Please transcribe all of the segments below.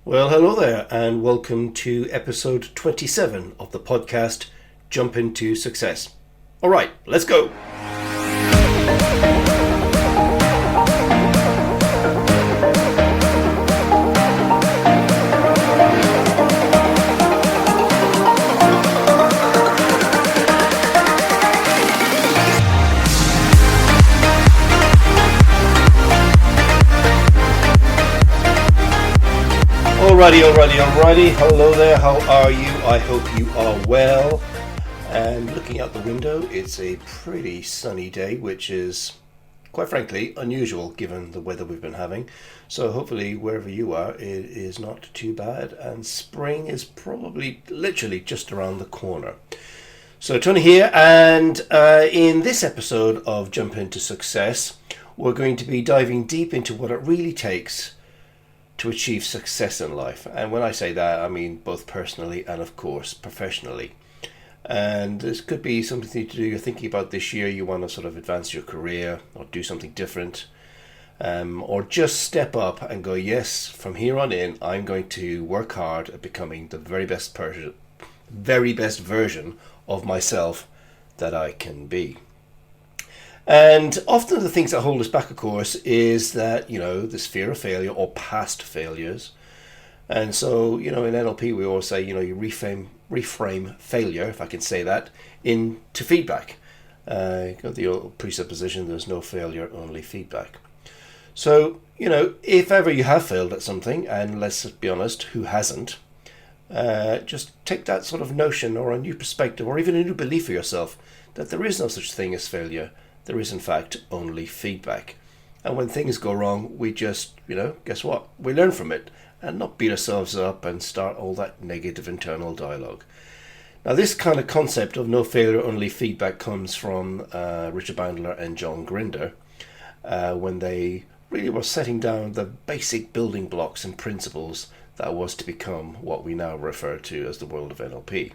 Well, hello there, and welcome to episode 27 of the podcast Jump Into Success. All right, let's go. Alrighty. Hello there, how are you? I hope you are well. And looking out the window, it's a pretty sunny day, which is, quite frankly, unusual given the weather we've been having. So hopefully, wherever you are, it is not too bad. And spring is probably literally just around the corner. So Tony here, and in this episode of Jump Into Success, we're going to be diving deep into what it really takes to achieve success in life. And when I say that, I mean both personally and of course professionally. And this could be something to do, you're thinking about this year, you want to sort of advance your career or do something different, or just step up and go, yes, from here on in, I'm going to work hard at becoming the very best version of myself that I can be. And often the things that hold us back, of course, is that, this fear of failure or past failures. And so, in NLP, we always say, you reframe failure, if I can say that, into feedback. Got the old presupposition, there's no failure, only feedback. So, if ever you have failed at something, and let's be honest, who hasn't, just take that sort of notion or a new perspective or even a new belief for yourself that there is no such thing as failure. There is, in fact, only feedback. And when things go wrong, we just, guess what? We learn from it and not beat ourselves up and start all that negative internal dialogue. Now, this kind of concept of no failure, only feedback comes from Richard Bandler and John Grinder when they really were setting down the basic building blocks and principles that was to become what we now refer to as the world of NLP.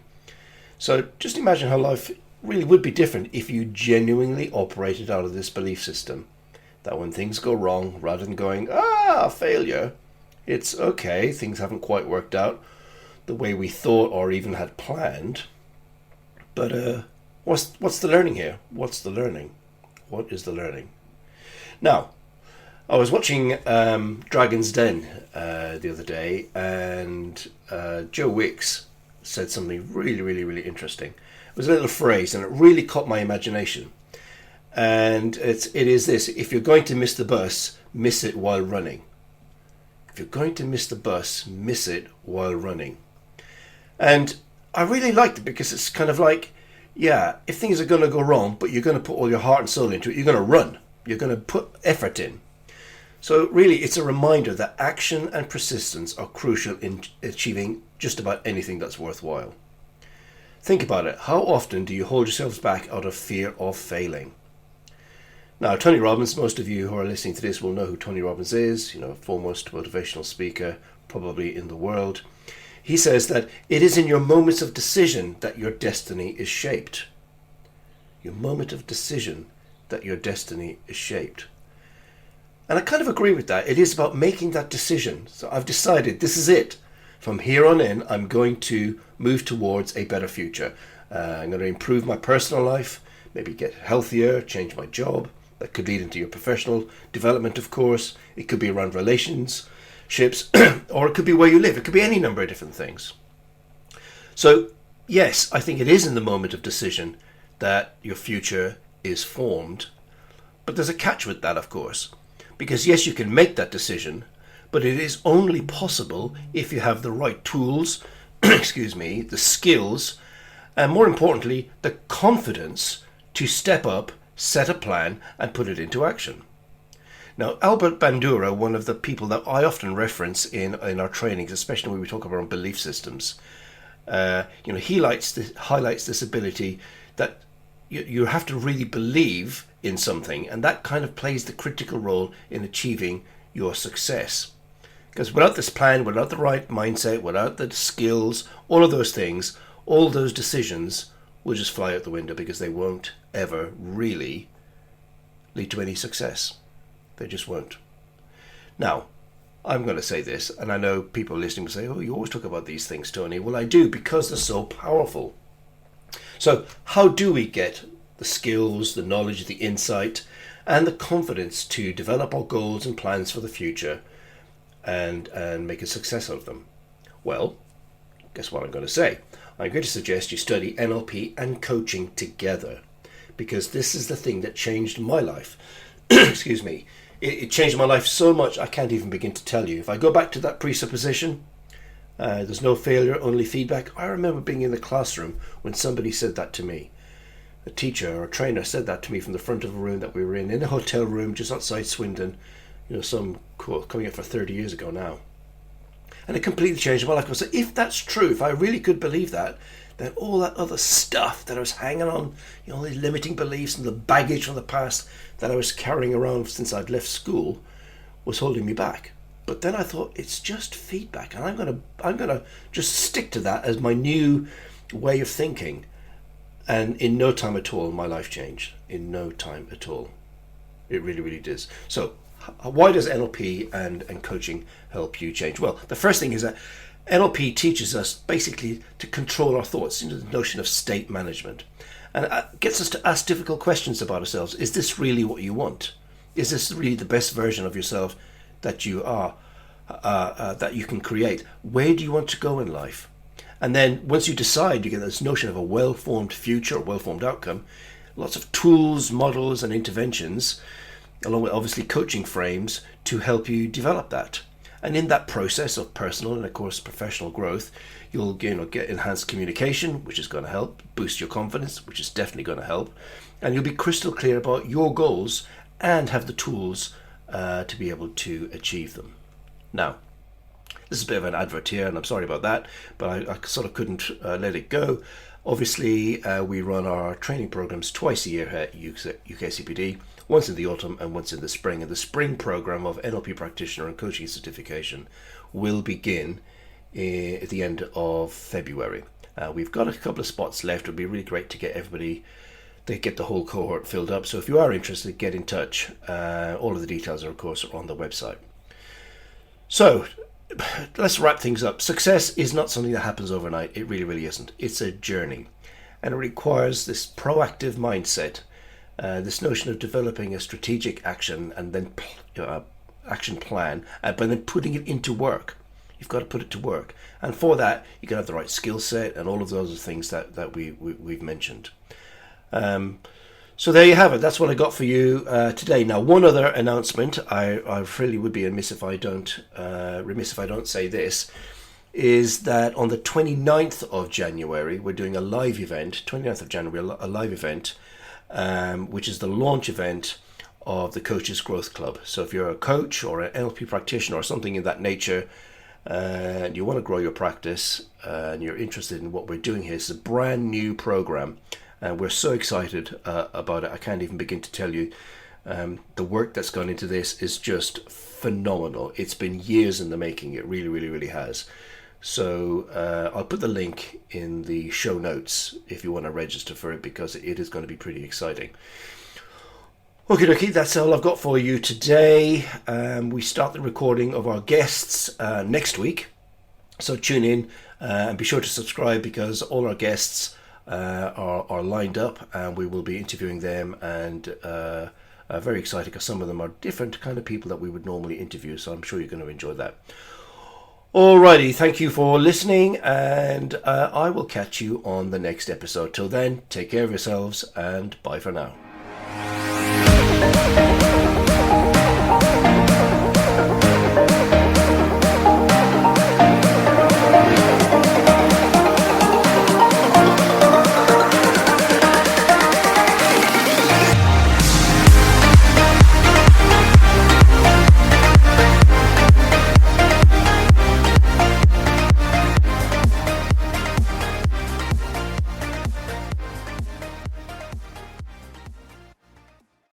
So just imagine how life really would be different if you genuinely operated out of this belief system that when things go wrong, rather than going, failure, it's okay, things haven't quite worked out the way we thought or even had planned. But what's the learning here? What's the learning? What is the learning? Now, I was watching Dragon's Den the other day, and Joe Wicks said something really interesting. It was a little phrase, and it really caught my imagination. And it is this: if you're going to miss the bus, miss it while running. If you're going to miss the bus, miss it while running. And I really liked it because it's kind of like, if things are going to go wrong, but you're going to put all your heart and soul into it, you're going to run. You're going to put effort in. So really, it's a reminder that action and persistence are crucial in achieving just about anything that's worthwhile. Think about it. How often do you hold yourselves back out of fear of failing? Now, Tony Robbins, most of you who are listening to this will know who Tony Robbins is, foremost motivational speaker probably in the world. He says that it is in your moments of decision that your destiny is shaped. Your moment of decision that your destiny is shaped. And I kind of agree with that. It is about making that decision. So I've decided this is it. From here on in, I'm going to move towards a better future. I'm going to improve my personal life, maybe get healthier, change my job. That could lead into your professional development, of course. It could be around relationships, or it could be where you live. It could be any number of different things. So, yes, I think it is in the moment of decision that your future is formed. But there's a catch with that, of course. Because, yes, you can make that decision, but it is only possible if you have the right tools, the skills, and more importantly, the confidence to step up, set a plan, and put it into action. Now, Albert Bandura, one of the people that I often reference in our trainings, especially when we talk about belief systems, he highlights this ability that you have to really believe in something, and that kind of plays the critical role in achieving your success. Because without this plan, without the right mindset, without the skills, all of those things, all those decisions will just fly out the window because they won't ever really lead to any success. They just won't. Now, I'm going to say this, and I know people listening will say, oh, you always talk about these things, Tony. Well, I do, because they're so powerful. So how do we get the skills, the knowledge, the insight, and the confidence to develop our goals and plans for the future and make a success of them? Well, guess what I'm going to say? I'm going to suggest you study NLP and coaching together, because this is the thing that changed my life. Excuse me. It changed my life so much I can't even begin to tell you. If I go back to that presupposition, there's no failure, only feedback. I remember being in the classroom when somebody said that to me. A teacher or a trainer said that to me from the front of a room that we were in a hotel room just outside Swindon, some quote coming up for 30 years ago now. And it completely changed my life. So if that's true, if I really could believe that, then all that other stuff that I was hanging on, all these limiting beliefs and the baggage from the past that I was carrying around since I'd left school was holding me back. But then I thought, it's just feedback, and I'm gonna just stick to that as my new way of thinking. And in no time at all, my life changed. In no time at all. It really, really does. So why does NLP and coaching help you change? Well, the first thing is that NLP teaches us basically to control our thoughts, the notion of state management. And it gets us to ask difficult questions about ourselves. Is this really what you want? Is this really the best version of yourself that you are, that you can create? Where do you want to go in life? And then once you decide, you get this notion of a well-formed future, a well-formed outcome, lots of tools, models, and interventions, along with obviously coaching frames to help you develop that. And in that process of personal and, of course, professional growth, you'll get enhanced communication, which is going to help boost your confidence, which is definitely going to help. And you'll be crystal clear about your goals and have the tools to be able to achieve them. Now, this is a bit of an advert here, and I'm sorry about that, but I sort of couldn't let it go. Obviously, we run our training programs twice a year at UKCPD, once in the autumn and once in the spring. And the spring program of NLP practitioner and coaching certification will begin at the end of February. We've got a couple of spots left. It would be really great to get everybody, to get the whole cohort filled up. So if you are interested, get in touch. All of the details are, of course, on the website. So let's wrap things up. Success is not something that happens overnight. It really, really isn't. It's a journey, and it requires this proactive mindset, this notion of developing a strategic action and then action plan, but then putting it into work. You've got to put it to work, and for that you got to have the right skill set and all of those things that we've mentioned. So there you have it. That's what I got for you today. Now, one other announcement. I really would be remiss if I don't say this, is that on the 29th of January, we're doing a live event. 29th of January, a live event, which is the launch event of the Coaches Growth Club. So if you're a coach or an NLP practitioner or something in that nature, and you want to grow your practice, and you're interested in what we're doing here, it's a brand new program. And we're so excited about it. I can't even begin to tell you. The work that's gone into this is just phenomenal. It's been years in the making. It really, really, really has. So I'll put the link in the show notes if you want to register for it, because it is going to be pretty exciting. Okay, that's all I've got for you today. We start the recording of our guests next week. So tune in and be sure to subscribe, because all our guests are lined up, and we will be interviewing them, and very excited because some of them are different kind of people that we would normally interview, so I'm sure you're going to enjoy that. Alrighty, thank you for listening, and I will catch you on the next episode. Till then, take care of yourselves, and bye for now.